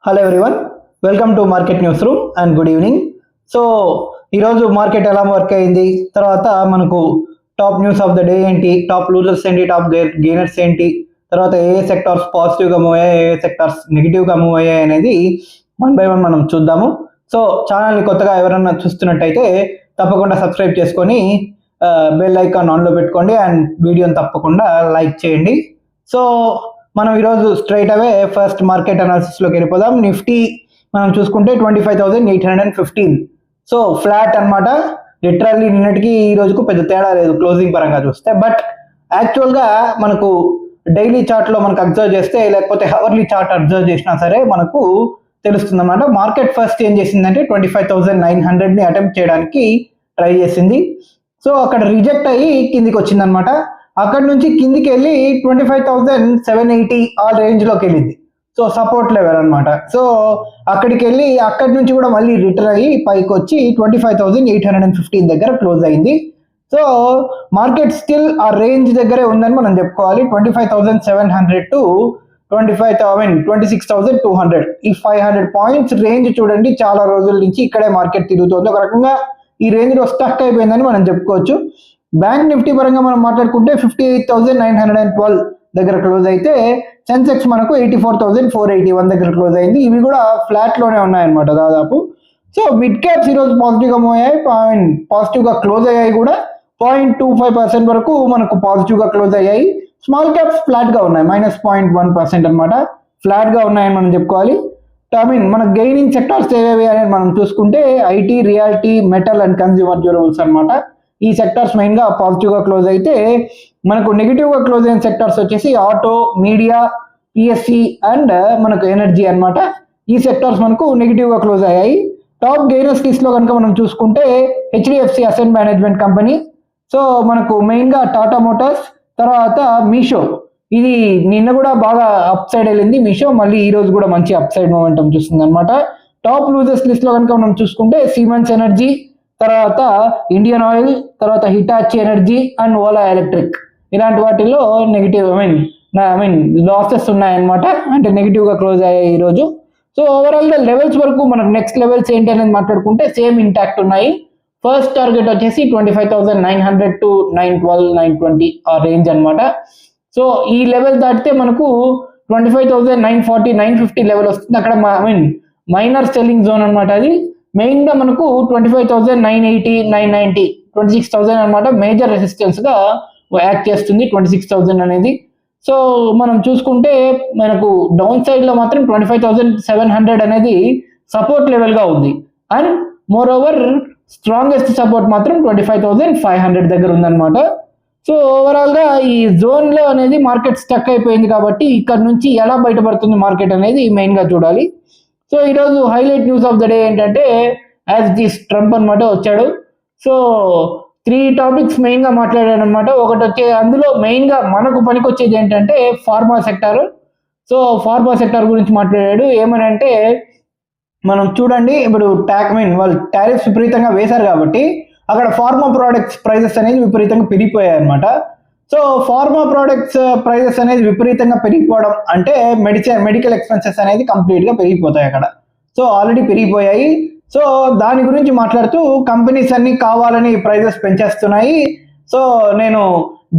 Hello everyone, welcome to market news room and good evening. So ఈరోజు market ఎలా work అయింది, తర్వాత మనకు top news of the day ఏంటి, టాప్ లూజర్స్ ఏంటి, టాప్ గెయినర్స్ ఏంటి, తర్వాత ఏ సెక్టార్స్ పాజిటివ్గా మూవ్ అయ్యాయి, ఏ సెక్టార్స్ నెగిటివ్గా మూవ్ అయ్యాయి అనేది వన్ బై వన్ మనం చూద్దాము. సో ఛానల్ని కొత్తగా ఎవరన్నా చూస్తున్నట్టయితే తప్పకుండా సబ్స్క్రైబ్ చేసుకొని బెల్ ఐకాన్ ఆన్లో పెట్టుకోండి అండ్ వీడియోని తప్పకుండా లైక్ చేయండి. సో మనం ఈరోజు స్ట్రైట్ అవే ఫస్ట్ మార్కెట్ అనాలిసిస్లోకి వెళ్ళిపోదాం. నిఫ్టీ మనం చూసుకుంటే 25,815. సో ఫ్లాట్ అనమాట. లిటరల్లీ నిన్నటికి ఈ రోజుకు పెద్ద తేడా లేదు క్లోజింగ్ పరంగా చూస్తే. బట్ యాక్చువల్గా మనకు డైలీ చార్ట్లో మనకు అబ్జర్వ్ చేస్తే, లేకపోతే హవర్లీ చార్ట్ అబ్జర్వ్ చేసినా సరే మనకు తెలుస్తుంది అనమాట. మార్కెట్ ఫస్ట్ ఏం చేసిందంటే 25,900ని అటెంప్ట్ చేయడానికి ట్రై చేసింది. సో అక్కడ రిజెక్ట్ అయ్యి కిందికి వచ్చింది అనమాట. అక్కడ నుంచి కిందికి వెళ్ళి 25,780 ఆ రేంజ్లోకి వెళ్ళింది. సో సపోర్ట్ లెవెల్ అనమాట. సో అక్కడికి వెళ్ళి అక్కడి నుంచి కూడా మళ్ళీ రిటర్న్ అయ్యి పైకి వచ్చి 25,815 దగ్గర క్లోజ్ అయింది. సో మార్కెట్ స్టిల్ ఆ రేంజ్ దగ్గరే ఉందని మనం చెప్పుకోవాలి. 25,700 టు 26,200, ఈ 500 పాయింట్స్ రేంజ్ చూడండి. చాలా రోజుల నుంచి ఇక్కడే మార్కెట్ తిరుగుతుంది. ఒక రకంగా ఈ రేంజ్లో స్టక్ అయిపోయిందని మనం చెప్పుకోవచ్చు. బ్యాంక్ నిఫ్టీ పరంగా మనం మాట్లాడుకుంటే 58,912 దగ్గర క్లోజ్ అయితే, సెన్సెక్స్ మనకు 84,481 దగ్గర క్లోజ్ అయింది. ఇవి కూడా ఫ్లాట్లోనే ఉన్నాయన్నమాట దాదాపు. సో మిడ్ క్యాప్స్ ఈరోజు పాజిటివ్గా మూవ్ అయ్యాయి, పాజిటివ్గా క్లోజ్ అయ్యాయి కూడా. 0.25% వరకు మనకు పాజిటివ్గా క్లోజ్ అయ్యాయి. స్మాల్ క్యాప్స్ ఫ్లాట్గా ఉన్నాయి, -0.1% అనమాట. ఫ్లాట్గా ఉన్నాయని మనం చెప్పుకోవాలి. మన గెయినింగ్ సెక్టార్స్ ఏవేవి అనేది మనం చూసుకుంటే IT, reality, metal and consumer durables అనమాట. ఈ సెక్టార్స్ మెయిన్గా పాజిటివ్గా క్లోజ్ అయితే, మనకు నెగిటివ్గా క్లోజ్ అయిన సెక్టార్స్ వచ్చేసి ఆటో, మీడియా, పిఎస్సి అండ్ మనకు ఎనర్జీ అనమాట. ఈ సెక్టార్స్ మనకు నెగిటివ్గా క్లోజ్ అయ్యాయి. టాప్ గెయినర్స్ లిస్ట్లో కనుక మనం చూసుకుంటే HDFC asset management company, so మనకు మెయిన్గా టాటా మోటార్స్, తర్వాత మీషో. ఇది నిన్న కూడా బాగా అప్ సైడ్ వెళ్ళింది మీషో, మళ్ళీ ఈ రోజు కూడా మంచి అప్ సైడ్ మూమెంటం చూస్తుంది అనమాట. టాప్ లూజర్స్ లిస్ట్లో కనుక మనం చూసుకుంటే సిమెన్స్ ఎనర్జీ, తర్వాత ఇండియన్ ఆయిల్, తర్వాత Hitachi energy and Ola electric. ఇలాంటి వాటిల్లో నెగిటివ్ లాసెస్ ఉన్నాయన్నమాట, అంటే నెగిటివ్గా క్లోజ్ అయ్యాయి ఈరోజు. సో ఓవరాల్గా లెవెల్స్ వరకు మనకు నెక్స్ట్ లెవెల్స్ ఏంటి అనేది మాట్లాడుకుంటే సేమ్ ఇంటాక్ట్ ఉన్నాయి. ఫస్ట్ టార్గెట్ వచ్చేసి 25,900 టు 912, 920 ఆ రేంజ్ అనమాట. సో ఈ లెవెల్ దాటితే మనకు 25,940, 950 లెవెల్ వస్తుంది. అక్కడ మైనర్ సెల్లింగ్ జోన్ అనమాట. అది మెయిన్గా మనకు 25,980, 990, 26,000 అనమాట మేజర్ రెసిస్టెన్స్గా యాక్ట్ చేస్తుంది 26,000 అనేది. సో మనం చూసుకుంటే మనకు డౌన్ సైడ్లో మాత్రం 25,700 అనేది సపోర్ట్ లెవెల్గా ఉంది. And more over strongest support మాత్రం 25,500 దగ్గర ఉందన్నమాట. సో ఓవరాల్గా ఈ జోన్లో అనేది మార్కెట్ స్టక్ అయిపోయింది కాబట్టి ఇక్కడ నుంచి ఎలా బయటపడుతుంది మార్కెట్ అనేది మెయిన్గా చూడాలి. సో ఈరోజు highlight news of the day ఏంటంటే యాజ్ దిస్ ట్రంప్ అనమాట వచ్చాడు. సో 3 టాపిక్స్ మెయిన్గా మాట్లాడాడు అనమాట. ఒకటి వచ్చే అందులో మెయిన్గా మనకు పనికొచ్చేది ఏంటంటే pharma sector. So pharma sector గురించి మాట్లాడాడు. ఏమని అంటే మనం చూడండి, ఇప్పుడు వాళ్ళు టారిఫ్స్ విపరీతంగా వేశారు కాబట్టి అక్కడ ఫార్మా ప్రోడక్ట్స్ ప్రైజెస్ అనేది విపరీతంగా పెరిగిపోయాయి అనమాట. సో ఫార్మా ప్రోడక్ట్స్ ప్రైజెస్ అనేది విపరీతంగా పెరిగిపోవడం అంటే మెడికల్ ఎక్స్పెన్సెస్ అనేది కంప్లీట్గా పెరిగిపోతాయి అక్కడ. సో ఆల్రెడీ పెరిగిపోయాయి. సో దాని గురించి మాట్లాడుతూ కంపెనీస్ అన్ని కావాలని ప్రైజెస్ పెంచేస్తున్నాయి. సో నేను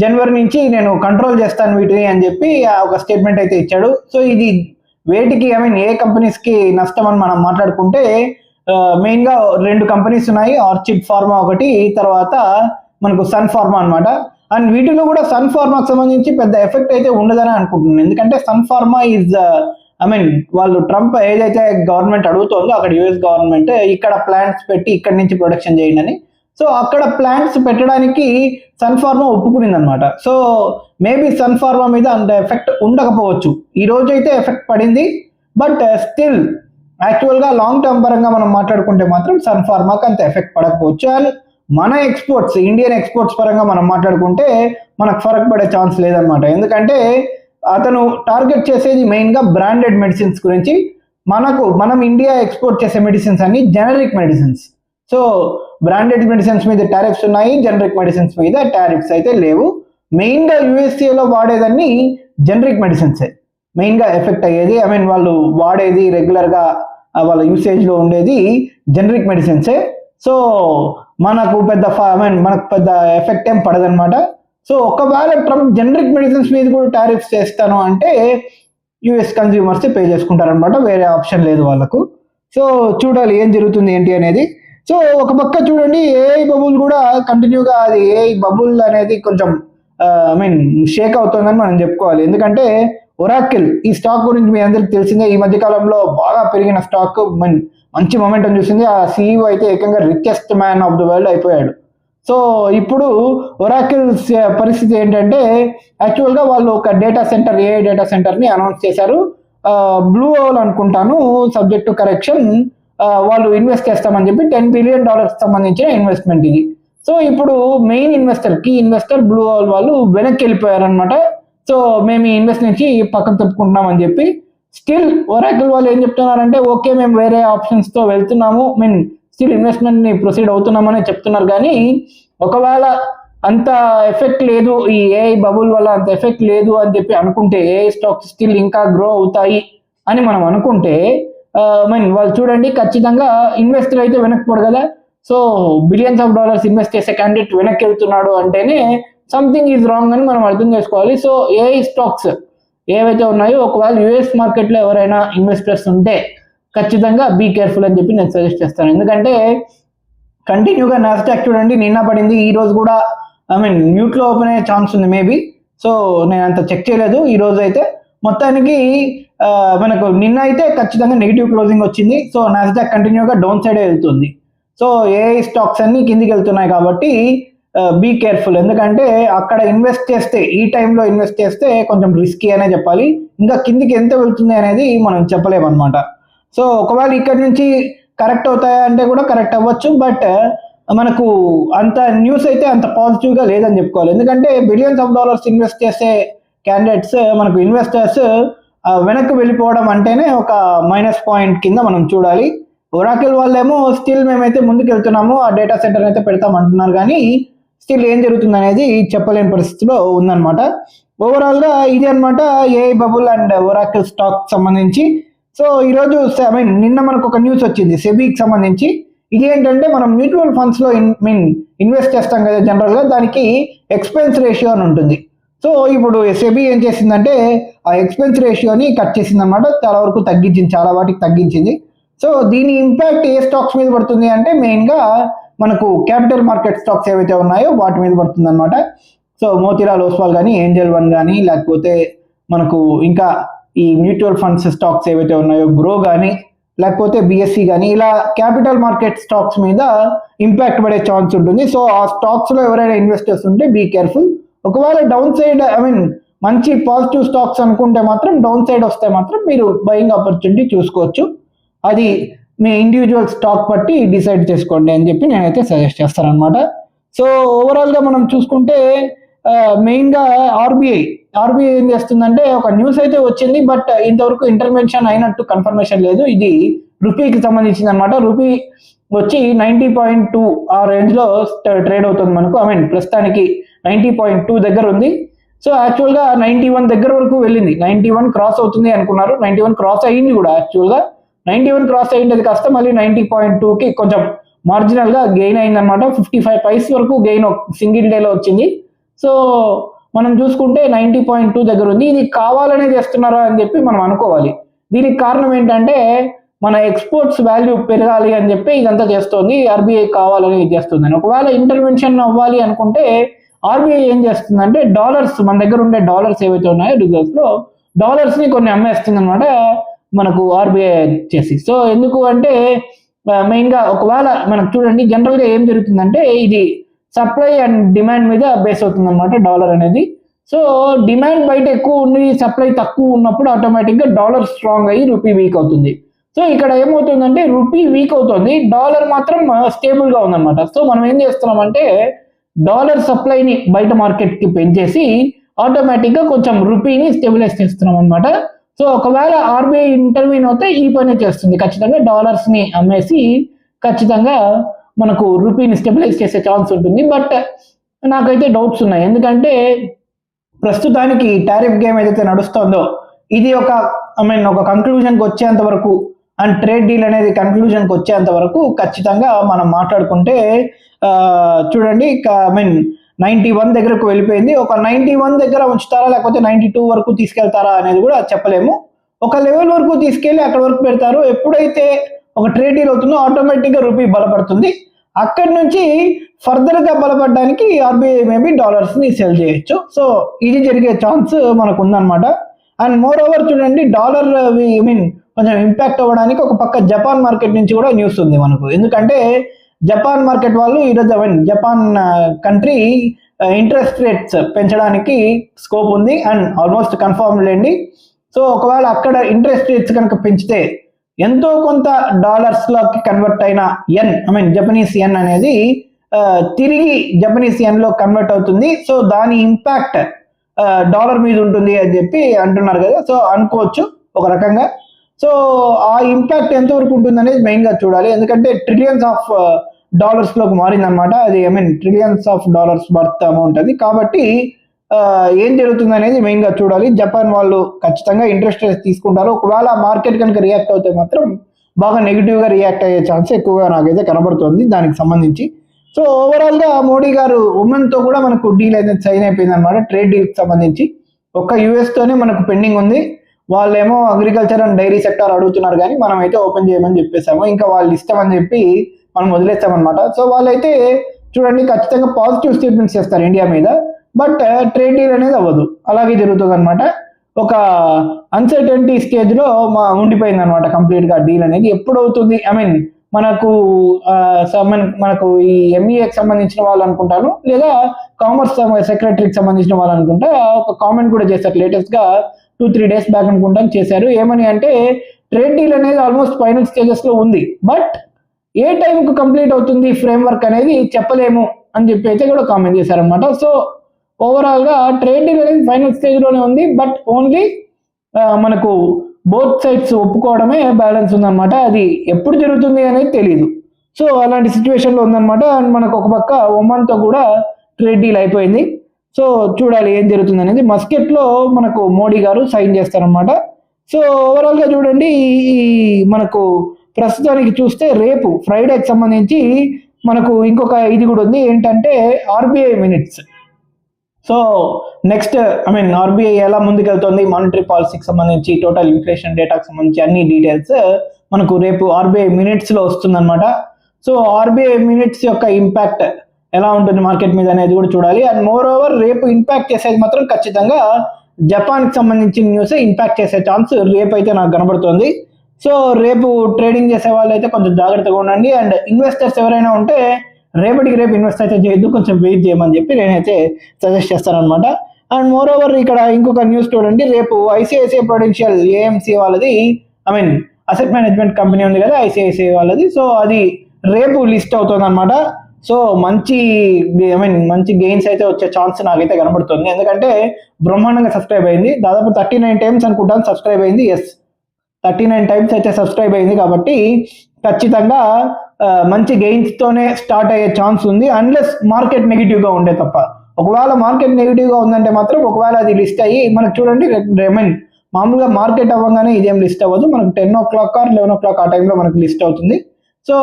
జనవరి నుంచి నేను కంట్రోల్ చేస్తాను వీటిని అని చెప్పి ఒక స్టేట్మెంట్ అయితే ఇచ్చాడు. సో ఇది వేటికి ఏ కంపెనీస్కి నష్టం అని మనం మాట్లాడుకుంటే మెయిన్గా 2 కంపెనీస్ ఉన్నాయి. ఆర్చిడ్ ఫార్మా ఒకటి, తర్వాత మనకు సన్ ఫార్మా అనమాట. అండ్ వీటిలో కూడా సన్ ఫార్మాకి సంబంధించి పెద్ద ఎఫెక్ట్ అయితే ఉండదని అనుకుంటున్నాను. ఎందుకంటే సన్ ఫార్మా ఈజ్ వాళ్ళు ట్రంప్ ఏదైతే గవర్నమెంట్ అడుగుతుందో అక్కడ యుఎస్ గవర్నమెంట్ ఇక్కడ ప్లాంట్స్ పెట్టి ఇక్కడ నుంచి ప్రొడక్షన్ చేయండి అని. సో అక్కడ ప్లాంట్స్ పెట్టడానికి సన్ ఫార్మా ఒప్పుకునింది అనమాట. సో మేబీ సన్ ఫార్మా మీద అంత ఎఫెక్ట్ ఉండకపోవచ్చు. ఈ రోజు అయితే ఎఫెక్ట్ పడింది, బట్ స్టిల్ యాక్చువల్గా లాంగ్ టర్మ్ పరంగా మనం మాట్లాడుకుంటే మాత్రం సన్ ఫార్మాకి అంత ఎఫెక్ట్ పడకపోవచ్చు. అండ్ మన ఎక్స్పోర్ట్స్, ఇండియన్ ఎక్స్పోర్ట్స్ పరంగా మనం మాట్లాడుకుంటే మనకు ఫరక్ పడే ఛాన్స్ లేదనమాట. ఎందుకంటే అతను టార్గెట్ చేసేది మెయిన్గా బ్రాండెడ్ మెడిసిన్స్ గురించి. మనం ఇండియా ఎక్స్పోర్ట్ చేసే మెడిసిన్స్ అన్ని generic medicines. So branded medicines మీద టారిఫ్స్ ఉన్నాయి, జనరిక్ మెడిసిన్స్ మీద టారిఫ్స్ అయితే లేవు. మెయిన్గా యూఎస్ఏలో వాడేదాన్ని జనరిక్ మెడిసిన్సే. మెయిన్గా ఎఫెక్ట్ అయ్యేది. ఐ మీన్ వాళ్ళు వాడేది రెగ్యులర్గా వాళ్ళ యూసేజ్లో ఉండేది జనరిక్ మెడిసిన్సే. సో మనకు పెద్ద మనకు పెద్ద ఎఫెక్ట్ ఏం పడదనమాట. సో ఒకవేళ ట్రంప్ జనరిక్ మెడిసిన్స్ మీద కూడా టారిఫ్స్ చేస్తాను అంటే యూఎస్ కన్స్యూమర్స్ పే చేసుకుంటారనమాట, వేరే ఆప్షన్ లేదు వాళ్ళకు. సో చూడాలి ఏం జరుగుతుంది ఏంటి అనేది. సో ఒక పక్క చూడండి ఏఐ బబుల్ కూడా కంటిన్యూగా, అది ఏఐ బబుల్ అనేది కొంచెం షేక్ అవుతుందని మనం చెప్పుకోవాలి. ఎందుకంటే ఒరాకిల్ ఈ స్టాక్ గురించి మీ అందరికి తెలిసిందే, ఈ మధ్య కాలంలో బాగా పెరిగిన స్టాక్, మంచి మొమెంటం చూసింది. ఆ సీఈఓ అయితే ఏకంగా richest man of the world అయిపోయాడు. సో ఇప్పుడు ఒరాకిల్ పరిస్థితి ఏంటంటే యాక్చువల్గా వాళ్ళు ఒక డేటా సెంటర్, ఏఐ డేటా సెంటర్ని అనౌన్స్ చేశారు. బ్లూ ఓల్ అనుకుంటాను, సబ్జెక్ట్ టు కరెక్షన్, వాళ్ళు ఇన్వెస్ట్ చేస్తామని చెప్పి $10 బిలియన్ సంబంధించిన ఇన్వెస్ట్మెంట్ ఇది. సో ఇప్పుడు main key investor Blue Owl వాళ్ళు వెనక్కి వెళ్ళిపోయారనమాట. సో మేము ఈ ఇన్వెస్ట్ నుంచి పక్కకు తప్పుకుంటున్నాం అని చెప్పి. స్టిల్ ఒరాకిల్ వాళ్ళు ఏం చెప్తున్నారంటే ఓకే మేము వేరే ఆప్షన్స్తో వెళ్తున్నాము, స్టిల్ ఇన్వెస్ట్మెంట్ని ప్రొసీడ్ అవుతున్నామని చెప్తున్నారు. కానీ ఒకవేళ అంత ఎఫెక్ట్ లేదు, ఈ ఏఐ బబుల్ వల్ల అంత ఎఫెక్ట్ లేదు అని చెప్పి అనుకుంటే, ఏఐ స్టాక్స్ స్టిల్ ఇంకా గ్రో అవుతాయి అని మనం అనుకుంటే, వాళ్ళు చూడండి ఖచ్చితంగా ఇన్వెస్టర్ అయితే వెనక్కి పోడు కదా. So billions of dollars invest చేసే క్యాండిడేట్ వెనక్కి వెళ్తున్నాడు అంటేనే సంథింగ్ ఈజ్ రాంగ్ అని మనం అర్థం చేసుకోవాలి. సో ఏఐ స్టాక్స్ ఏవైతే ఉన్నాయో, ఒకవేళ యుఎస్ మార్కెట్లో ఎవరైనా ఇన్వెస్టర్స్ ఉంటే ఖచ్చితంగా బీ కేర్ఫుల్ అని చెప్పి నేను సజెస్ట్ చేస్తాను. ఎందుకంటే కంటిన్యూగా నాస్డాక్ చూడండి నిన్న పడింది, ఈ రోజు కూడా మ్యూట్లో ఓపెన్ అయ్యే ఛాన్స్ ఉంది మేబీ. సో నేను అంత చెక్ చేయలేదు. ఈ రోజు అయితే మొత్తానికి మనకు నిన్న అయితే ఖచ్చితంగా నెగిటివ్ క్లోజింగ్ వచ్చింది. సో నాస్డాక్ కంటిన్యూగా డౌన్ సైడే వెళ్తుంది. సో ఏఐ స్టాక్స్ అన్ని కిందికి వెళ్తున్నాయి కాబట్టి బీ కేర్ఫుల్. ఎందుకంటే అక్కడ ఇన్వెస్ట్ చేస్తే, ఈ టైంలో ఇన్వెస్ట్ చేస్తే కొంచెం రిస్కీ అనే చెప్పాలి. ఇంకా కిందికి ఎంత వెళ్తుంది అనేది మనం చెప్పలేమన్నమాట. సో ఒకవేళ ఇక్కడ నుంచి కరెక్ట్ అవుతాయా అంటే కూడా కరెక్ట్ అవ్వచ్చు, బట్ మనకు అంత న్యూస్ అయితే అంత పాజిటివ్గా లేదని చెప్పుకోవాలి. ఎందుకంటే బిలియన్స్ ఆఫ్ డాలర్స్ ఇన్వెస్ట్ చేసే క్యాండిడేట్స్, మనకు ఇన్వెస్టర్స్ వెనక్కి వెళ్ళిపోవడం అంటేనే ఒక మైనస్ పాయింట్ కింద మనం చూడాలి. ఒరాకిల్ వాళ్ళేమో స్టిల్ మేమైతే ముందుకు వెళ్తున్నాము, ఆ డేటా సెంటర్ అయితే పెడతాం అంటున్నారు, కానీ స్టిల్ ఏం జరుగుతుంది అనేది చెప్పలేని పరిస్థితిలో ఉందన్నమాట. ఓవరాల్గా ఇది అనమాట AI bubble and Oracle stock సంబంధించి. సో ఈరోజు నిన్న మనకు ఒక న్యూస్ వచ్చింది సెబీకి సంబంధించి. ఇది ఏంటంటే మనం మ్యూచువల్ ఫండ్స్లో ఇన్వెస్ట్ చేస్తాం కదా జనరల్గా, దానికి ఎక్స్పెన్స్ రేషియో అని ఉంటుంది. సో ఇప్పుడు సెబీ ఏం చేసిందంటే ఆ ఎక్స్పెన్స్ రేషియోని కట్ చేసింది అనమాట, చాలా వరకు తగ్గించింది, చాలా వాటికి తగ్గించింది. సో దీని ఇంపాక్ట్ ఏ స్టాక్స్ మీద పడుతుంది అంటే మెయిన్గా మనకు క్యాపిటల్ మార్కెట్ స్టాక్స్ ఏవైతే ఉన్నాయో వాటి మీద పడుతుంది అనమాట. సో మోతీలాల్ ఓస్వాల్ కానీ, ఏంజల్ వన్ కానీ, లేకపోతే మనకు ఇంకా ఈ మ్యూచువల్ ఫండ్స్ స్టాక్స్ ఏవైతే ఉన్నాయో గ్రో కానీ, లేకపోతే బిఎస్సి కానీ, ఇలా క్యాపిటల్ మార్కెట్ స్టాక్స్ మీద ఇంపాక్ట్ పడే ఛాన్స్ ఉంటుంది. సో ఆ స్టాక్స్లో ఎవరైనా ఇన్వెస్టర్స్ ఉంటే బీ కేర్ఫుల్. ఒకవేళ డౌన్ సైడ్ మంచి పాజిటివ్ స్టాక్స్ అనుకుంటే మాత్రం, డౌన్ సైడ్ వస్తే మాత్రం మీరు బయింగ్ ఆపర్చునిటీ చూసుకోవచ్చు. అది మీ ఇండివిజువల్ స్టాక్ బట్టి డిసైడ్ చేసుకోండి అని చెప్పి నేనైతే సజెస్ట్ చేస్తాను అనమాట. సో ఓవరాల్గా మనం చూసుకుంటే మెయిన్గా ఆర్బీఐ ఏం చేస్తుందంటే ఒక న్యూస్ అయితే వచ్చింది, బట్ ఇంతవరకు ఇంటర్వెన్షన్ అయినట్టు కన్ఫర్మేషన్ లేదు. ఇది రూపీకి సంబంధించింది అనమాట. రూపీ వచ్చి 90.2 ఆ రేంజ్లో ట్రేడ్ అవుతుంది మనకు. ప్రస్తుతానికి 90.2 దగ్గర ఉంది. సో యాక్చువల్గా 91 దగ్గర వరకు వెళ్ళింది, 91 క్రాస్ అవుతుంది అనుకున్నారు, 91 క్రాస్ అయ్యింది కూడా. యాక్చువల్గా 91 క్రాస్ అయ్యింది కాస్త మళ్ళీ 90.2కి కొంచెం మార్జినల్గా గెయిన్ అయిందనమాట. 55 పైస్ వరకు గెయిన్ సింగిల్ డేలో వచ్చింది. సో మనం చూసుకుంటే 90.2 దగ్గర ఉంది. ఇది కావాలనే చేస్తున్నారా అని చెప్పి మనం అనుకోవాలి. దీనికి కారణం ఏంటంటే మన ఎక్స్పోర్ట్స్ వాల్యూ పెరగాలి అని చెప్పి ఇదంతా చేస్తుంది, ఆర్బీఐ కావాలని చేస్తుంది. ఒకవేళ ఇంటర్వెన్షన్ అవ్వాలి అనుకుంటే ఆర్బీఐ ఏం చేస్తుందంటే డాలర్స్, మన దగ్గర ఉండే డాలర్స్ ఏవైతే ఉన్నాయో రిజర్వ్స్లో డాలర్స్ని కొన్ని అమ్మేస్తుంది అనమాట మనకు ఆర్బీఐ చేసి. సో ఎందుకు అంటే మెయిన్గా ఒకవేళ మనకు చూడండి జనరల్గా ఏం జరుగుతుందంటే ఇది సప్లై అండ్ డిమాండ్ మీద బేస్ అవుతుంది అనమాట డాలర్ అనేది. సో డిమాండ్ బయట ఎక్కువ ఉంది, సప్లై తక్కువ ఉన్నప్పుడు ఆటోమేటిక్గా డాలర్ స్ట్రాంగ్ అయ్యి రూపీ వీక్ అవుతుంది. సో ఇక్కడ ఏమవుతుందంటే రూపీ వీక్ అవుతుంది, డాలర్ మాత్రం స్టేబుల్గా ఉందన్నమాట. సో మనం ఏం చేస్తున్నామంటే డాలర్ సప్లైని బయట మార్కెట్కి పెంచేసి ఆటోమేటిక్గా కొంచెం రూపీని స్టెబిలైజ్ చేస్తున్నాం అనమాట. సో ఒకవేళ ఆర్బీఐ ఇంటర్వ్యూన్ అవుతే ఈ పని చేస్తుంది, ఖచ్చితంగా డాలర్స్ని అమ్మేసి ఖచ్చితంగా మనకు రూపీని స్టెబిలైజ్ చేసే ఛాన్స్ ఉంటుంది. బట్ నాకైతే డౌట్స్ ఉన్నాయి, ఎందుకంటే ప్రస్తుతానికి టారిఫ్ గేమ్ ఏదైతే నడుస్తుందో ఇది ఒక ఒక కంక్లూజన్కి వచ్చేంత వరకు అండ్ ట్రేడ్ డీల్ అనేది కన్క్లూజన్కి వచ్చేంత వరకు ఖచ్చితంగా మనం మాట్లాడుకుంటే చూడండి 91 దగ్గరకు వెళ్ళిపోయింది. ఒక 91 దగ్గర ఉంచుతారా లేకపోతే 92 వరకు తీసుకెళ్తారా అనేది కూడా చెప్పలేము. ఒక లెవెల్ వరకు తీసుకెళ్ళి అక్కడ వరకు పెడతారు. ఎప్పుడైతే ఒక ట్రేడ్ డీల్ అవుతుందో ఆటోమేటిక్గా రూపీ బలపడుతుంది. అక్కడి నుంచి ఫర్దర్గా బలపడడానికి ఆర్బీఐ మేబీ డాలర్స్ని సెల్ చేయొచ్చు. సో ఇది జరిగే ఛాన్స్ మనకు ఉందన్నమాట. అండ్ మోర్ ఓవర్ చూడండి డాలర్ కొంచెం ఇంపాక్ట్ అవ్వడానికి ఒక పక్క జపాన్ మార్కెట్ నుంచి కూడా న్యూస్ ఉంది మనకు. ఎందుకంటే జపాన్ మార్కెట్ వాళ్ళు ఈరోజు జపాన్ కంట్రీ ఇంట్రెస్ట్ రేట్స్ పెంచడానికి స్కోప్ ఉంది అండ్ ఆల్మోస్ట్ కన్ఫర్మ్ లేండి. సో ఒకవేళ అక్కడ ఇంట్రెస్ట్ రేట్స్ కనుక పెంచితే ఎంతో కొంత డాలర్స్లోకి కన్వర్ట్ అయిన జపనీస్ యెన్ అనేది తిరిగి జపనీస్ యెన్లో కన్వర్ట్ అవుతుంది. సో దాని ఇంపాక్ట్ డాలర్ మీద ఉంటుంది అని చెప్పి అంటున్నారు కదా. సో అనుకోవచ్చు ఒక రకంగా. సో ఆ ఇంపాక్ట్ ఎంతవరకు ఉంటుంది అనేది మెయిన్గా చూడాలి. ఎందుకంటే ట్రిలియన్స్ ఆఫ్ డాలర్స్లోకి మారిందనమాట. అది trillions of dollars worth amount అది. కాబట్టి ఏం జరుగుతుంది అనేది మెయిన్గా చూడాలి. జపాన్ వాళ్ళు ఖచ్చితంగా ఇంట్రెస్ట్ రేట్స్ తీసుకుంటారు. ఒకవేళ మార్కెట్ కనుక రియాక్ట్ అవుతే మాత్రం బాగా నెగిటివ్గా రియాక్ట్ అయ్యే ఛాన్స్ ఎక్కువగా నాకైతే కనబడుతుంది దానికి సంబంధించి. సో ఓవరాల్గా మోడీ గారు ఉమెన్తో కూడా మనకు డీల్ అయితే సైన్ అయిపోయింది అనమాట. ట్రేడ్ డీల్కి సంబంధించి ఒక్క యుఎస్తోనే మనకు పెండింగ్ ఉంది. వాళ్ళేమో అగ్రికల్చర్ అండ్ డైరీ సెక్టార్ అడుగుతున్నారు కానీ మనం అయితే ఓపెన్ చేయమని చెప్పేసాము. ఇంకా వాళ్ళు ఇష్టం అని చెప్పి మనం వదిలేస్తామన్నమాట. సో వాళ్ళైతే చూడండి ఖచ్చితంగా పాజిటివ్ స్టేట్మెంట్స్ చేస్తారు ఇండియా మీద. బట్ ట్రేడ్ డీల్ అనేది అవ్వదు. అలాగే జరుగుతుంది అనమాట. ఒక అన్సర్టెనిటీ స్టేజ్లో ఉండిపోయింది అనమాట కంప్లీట్గా డీల్ అనేది. ఎప్పుడు అవుతుంది మనకు ఈ ఎంఈఏకి సంబంధించిన వాళ్ళు అనుకుంటాను లేదా కామర్స్ సెక్రటరీకి సంబంధించిన వాళ్ళు అనుకుంటా ఒక కామెంట్ కూడా చేశారు లేటెస్ట్గా 2-3 days బ్యాక్ అనుకుంటాను చేశారు. ఏమని అంటే ట్రేడ్ డీల్ అనేది ఆల్మోస్ట్ ఫైనల్ స్టేజెస్లో ఉంది. బట్ ఏ టైంకు కంప్లీట్ అవుతుంది ఫ్రేమ్వర్క్ అనేది చెప్పలేము అని చెప్పి అయితే కూడా కామెంట్ చేశారనమాట. సో ఓవరాల్గా ట్రేడ్ డీల్ అనేది ఫైనల్ స్టేజ్లోనే ఉంది. బట్ ఓన్లీ మనకు బోత్ సైడ్స్ ఒప్పుకోవడమే బ్యాలెన్స్ ఉందన్నమాట. అది ఎప్పుడు జరుగుతుంది అనేది తెలియదు. సో అలాంటి సిచ్యువేషన్లో ఉందన్నమాట. అండ్ మనకు ఒక పక్క ఒమన్తో కూడా ట్రేడ్ డీల్ అయిపోయింది. సో చూడాలి ఏం జరుగుతుంది అనేది. మస్కెట్లో మనకు మోడీ గారు సైన్ చేస్తారనమాట. సో ఓవరాల్గా చూడండి ఈ మనకు ప్రస్తుతానికి చూస్తే రేపు ఫ్రైడేకి సంబంధించి మనకు ఇంకొక ఇది కూడా ఉంది. ఏంటంటే RBI minutes. So next RBI ఎలా ముందుకెళ్తుంది మానిటరీ పాలసీకి సంబంధించి టోటల్ ఇన్ఫ్లేషన్ డేటాకి సంబంధించి అన్ని డీటెయిల్స్ మనకు రేపు ఆర్బీఐ మినిట్స్లో వస్తుందన్నమాట. సో ఆర్బీఐ మినిట్స్ యొక్క ఇంపాక్ట్ ఎలా ఉంటుంది మార్కెట్ మీద అనేది కూడా చూడాలి. అండ్ మోర్ ఓవర్ రేపు ఇంపాక్ట్ చేసేది మాత్రం ఖచ్చితంగా జపాన్కి సంబంధించిన న్యూసే ఇంపాక్ట్ చేసే ఛాన్స్ రేపు అయితే నాకు కనబడుతుంది. సో రేపు ట్రేడింగ్ చేసే వాళ్ళు అయితే కొంచెం జాగ్రత్తగా ఉండండి. అండ్ ఇన్వెస్టర్స్ ఎవరైనా ఉంటే రేపటికి రేపు ఇన్వెస్ట్ అయితే చేయొద్దు, కొంచెం వెయిట్ చేయమని చెప్పి నేనైతే సజెస్ట్ చేస్తానమాట. అండ్ మోర్ ఓవర్ ఇక్కడ ఇంకొక న్యూస్ చూడండి. రేపు ఐసిఐసిఐ ప్రొడెన్షియల్ ఏఎంసీ వాళ్ళది అసెట్ మేనేజ్మెంట్ కంపెనీ ఉంది కదా ఐసిఐసిఐ వాళ్ళది. సో అది రేపు లిస్ట్ అవుతుంది అనమాట. సో మంచి గెయిన్స్ అయితే వచ్చే ఛాన్స్ నాకైతే కనబడుతుంది. ఎందుకంటే బ్రహ్మాండంగా సబ్స్క్రైబ్ అయింది. దాదాపు 39 times అనుకుంటాను సబ్స్క్రైబ్ అయింది. 39 times అయితే సబ్స్క్రైబ్ అయింది. కాబట్టి ఖచ్చితంగా మంచి గెయిన్స్తోనే స్టార్ట్ అయ్యే ఛాన్స్ ఉంది. అన్లెస్ మార్కెట్ నెగిటివ్గా ఉండే తప్ప. ఒకవేళ మార్కెట్ నెగిటివ్గా ఉందంటే మాత్రం ఒకవేళ అది లిస్ట్ అయ్యి మనకు చూడండి మామూలుగా మార్కెట్ అవ్వగానే ఇదేం లిస్ట్ అవ్వదు. మనకు 10 o'clock or 11 o'clock ఆ టైంలో మనకు లిస్ట్ అవుతుంది. సో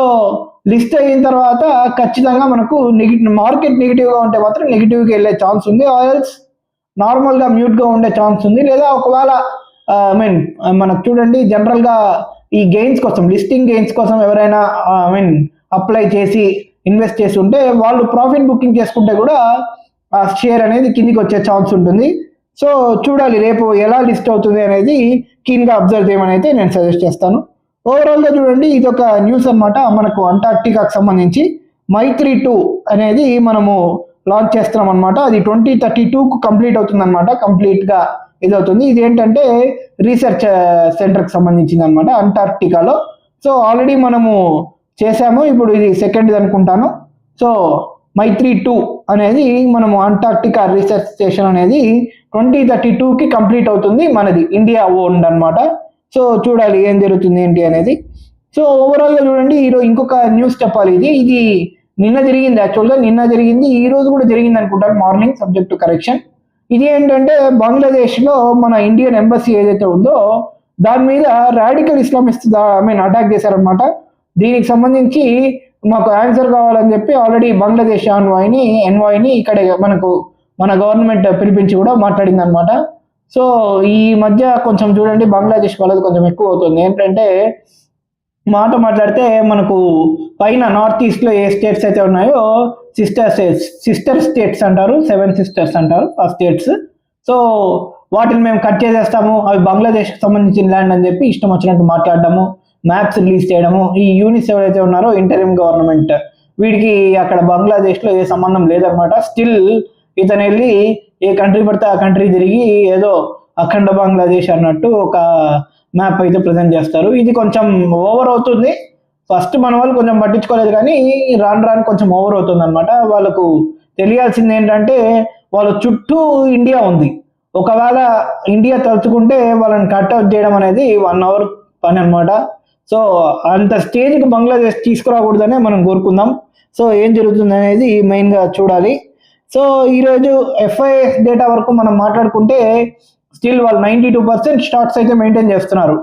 లిస్ట్ అయిన తర్వాత ఖచ్చితంగా మనకు మార్కెట్ నెగిటివ్గా ఉంటే మాత్రం నెగిటివ్కి వెళ్ళే ఛాన్స్ ఉంది. ఆయిల్స్ నార్మల్గా మ్యూట్గా ఉండే ఛాన్స్ ఉంది. లేదా ఒకవేళ మనకు చూడండి జనరల్గా ఈ గెయిన్స్ కోసం లిస్టింగ్ గెయిన్స్ కోసం ఎవరైనా అప్లై చేసి ఇన్వెస్ట్ చేసి ఉంటే వాళ్ళు ప్రాఫిట్ బుకింగ్ చేసుకుంటే కూడా ఆ షేర్ అనేది కిందికి వచ్చే ఛాన్స్ ఉంటుంది. సో చూడాలి రేపు ఎలా లిస్ట్ అవుతుంది అనేది కీన్గా అబ్జర్వ్ చేయమని అయితే నేను సజెస్ట్ చేస్తాను. ఓవరాల్గా చూడండి ఇది ఒక న్యూస్ అనమాట. మనకు అంటార్క్టికాకి సంబంధించి మైత్రి 2 అనేది మనము లాంచ్ చేస్తున్నాం అనమాట. అది 2032కు కంప్లీట్ అవుతుంది అనమాట. కంప్లీట్గా ఇది అవుతుంది. ఇది ఏంటంటే రీసెర్చ్ సెంటర్కి సంబంధించింది అనమాట అంటార్క్టికాలో. సో ఆల్రెడీ మనము చేసాము, ఇప్పుడు ఇది సెకండ్ అనుకుంటాను. సో మైత్రి 2 అనేది మనము అంటార్క్టికా రీసెర్చ్ స్టేషన్ అనేది 2032కి కంప్లీట్ అవుతుంది. మనది ఇండియా ఓన్డ్ అనమాట. సో చూడాలి ఏం జరుగుతుంది ఏంటి అనేది. సో ఓవరాల్గా చూడండి ఈరోజు ఇంకొక న్యూస్ చెప్పాలి. ఇది నిన్న జరిగింది. యాక్చువల్గా నిన్న జరిగింది, ఈ రోజు కూడా జరిగింది అనుకుంటాను మార్నింగ్, సబ్జెక్ట్ టు కరెక్షన్. ఇది ఏంటంటే బంగ్లాదేశ్లో మన ఇండియన్ ఎంబసీ ఏదైతే ఉందో దాని మీద రాడికల్ ఇస్లామిస్ట్ అటాక్ చేశారనమాట. దీనికి సంబంధించి మాకు ఆన్సర్ కావాలని చెప్పి ఆల్రెడీ బంగ్లాదేశ్ ఎన్వాయ్ని ఇక్కడ మన గవర్నమెంట్ పిలిపించి కూడా మాట్లాడింది అనమాట. సో ఈ మధ్య కొంచెం చూడండి బంగ్లాదేశ్ వాళ్ళది కొంచెం ఎక్కువ అవుతుంది. ఏంటంటే మాట్లాడితే మనకు పైన నార్త్ ఈస్ట్లో ఏ స్టేట్స్ అయితే ఉన్నాయో సిస్టర్ స్టేట్స్ అంటారు, 7 సిస్టర్స్ అంటారు ఆ స్టేట్స్. సో వాటిని మేము కట్ చేసేస్తాము, అవి బంగ్లాదేశ్కి సంబంధించిన ల్యాండ్ అని చెప్పి ఇష్టం వచ్చినట్టు మాట్లాడడము, మ్యాప్స్ రిలీజ్ చేయడము. ఈ యూనిస్ ఎవరైతే ఉన్నారో ఇంటరిమ్ గవర్నమెంట్, వీడికి అక్కడ బంగ్లాదేశ్లో ఏ సంబంధం లేదనమాట. స్టిల్ ఇతను వెళ్ళి ఏ కంట్రీ పడితే ఆ కంట్రీ తిరిగి ఏదో అఖండ బంగ్లాదేశ్ అన్నట్టు ఒక మ్యాప్ అయితే ప్రజెంట్ చేస్తారు. ఇది కొంచెం ఓవర్ అవుతుంది. ఫస్ట్ మన వాళ్ళు కొంచెం పట్టించుకోలేదు, కానీ రాను కొంచెం ఓవర్ అవుతుంది అనమాట. వాళ్ళకు తెలియాల్సింది ఏంటంటే వాళ్ళ చుట్టూ ఇండియా ఉంది. ఒకవేళ ఇండియా తలుచుకుంటే వాళ్ళని కట్అవుట్ చేయడం అనేది 1 అవర్ పని అనమాట. సో అంత స్టేజ్కి బంగ్లాదేశ్ తీసుకురాకూడదనే మనం కోరుకుందాం. సో ఏం జరుగుతుంది అనేది మెయిన్గా చూడాలి. సో ఈరోజు FIS డేటా వరకు మనం మాట్లాడుకుంటే స్టిల్ వాళ్ళు 92% షార్ట్స్ అయితే మెయింటైన్ చేస్తున్నారు.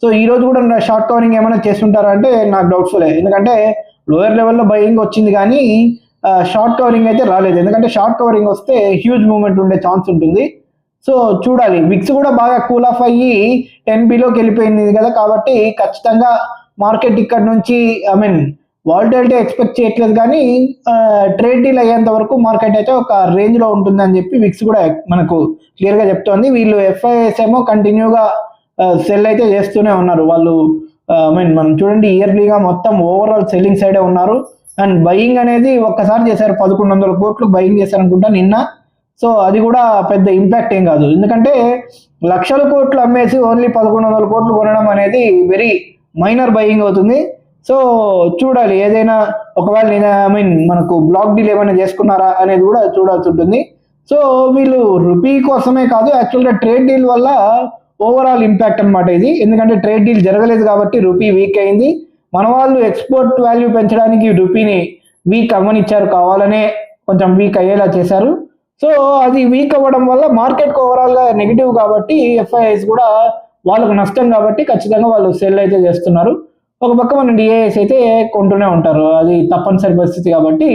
సో ఈ రోజు కూడా షార్ట్ కవరింగ్ ఏమైనా చేస్తుంటారా అంటే నాకు డౌట్ఫుల్. ఎందుకంటే లోయర్ లెవెల్లో బయింగ్ వచ్చింది కానీ షార్ట్ కవరింగ్ అయితే రాలేదు. ఎందుకంటే షార్ట్ కవరింగ్ వస్తే హ్యూజ్ మూవ్మెంట్ ఉండే ఛాన్స్ ఉంటుంది. సో చూడాలి. విక్స్ కూడా బాగా కూల్ ఆఫ్ అయ్యి 10Bలోకి వెళ్ళిపోయింది కదా, కాబట్టి ఖచ్చితంగా మార్కెట్ ఇక్కడ నుంచి వాలటిలిటీ ఎక్స్పెక్ట్ చేయట్లేదు, కానీ ట్రేడ్ డీల్ అయ్యేంత వరకు మార్కెట్ అయితే ఒక రేంజ్లో ఉంటుందని చెప్పి విక్స్ కూడా మనకు క్లియర్గా చెప్తోంది. వీళ్ళు FIS ఏమో కంటిన్యూగా సెల్ అయితే చేస్తూనే ఉన్నారు. వాళ్ళు మనం చూడండి ఇయర్లీగా మొత్తం ఓవరాల్ సెల్లింగ్ సైడే ఉన్నారు. అండ్ బయింగ్ అనేది ఒక్కసారి చేశారు, 1100 కోట్లు బయింగ్ చేశారు అనుకుంటా నిన్న. సో అది కూడా పెద్ద ఇంపాక్ట్ ఏం కాదు, ఎందుకంటే లక్షల కోట్లు అమ్మేసి ఓన్లీ 1100 కోట్లు కొనడం అనేది వెరీ మైనర్ బయింగ్ అవుతుంది. సో చూడాలి, ఏదైనా ఒకవేళ మనకు బ్లాక్ డీల్ ఏమైనా చేసుకున్నారా అనేది కూడా చూడాల్సి ఉంటుంది. సో వీళ్ళు రూపీ కోసమే కాదు, యాక్చువల్గా ట్రేడ్ డీల్ వల్ల ఓవరాల్ ఇంపాక్ట్ అనమాట ఇది. ఎందుకంటే ట్రేడ్ డీల్ జరగలేదు కాబట్టి రూపీ వీక్ అయింది. మన వాళ్ళు ఎక్స్పోర్ట్ వాల్యూ పెంచడానికి రూపీని వీక్ అవ్వనిచ్చారు, కావాలనే కొంచెం వీక్ అయ్యేలా చేశారు. సో అది వీక్ అవ్వడం వల్ల మార్కెట్కి ఓవరాల్గా నెగిటివ్ కాబట్టి FIS కూడా వాళ్ళకు నష్టం కాబట్టి ఖచ్చితంగా వాళ్ళు సెల్ అయితే చేస్తున్నారు. ఒక పక్క మన DIS అయితే కొంటూనే ఉంటారు, అది తప్పనిసరి పరిస్థితి కాబట్టి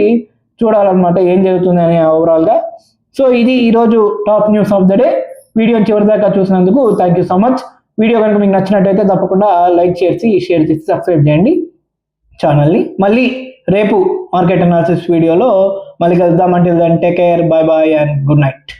చూడాలన్నమాట ఏం జరుగుతుంది అని ఓవరాల్గా. సో ఇది ఈరోజు top news of the day. వీడియోని చివరి దాకా చూసినందుకు thank you so much. Video కనుక మీకు నచ్చినట్టయితే తప్పకుండా లైక్ చేసి షేర్ చేసి సబ్స్క్రైబ్ చేయండి ఛానల్ని. మళ్ళీ రేపు మార్కెట్ అనాలిసిస్ వీడియోలో మళ్ళీ కలుద్దాం. అంటే take care, bye bye and good night.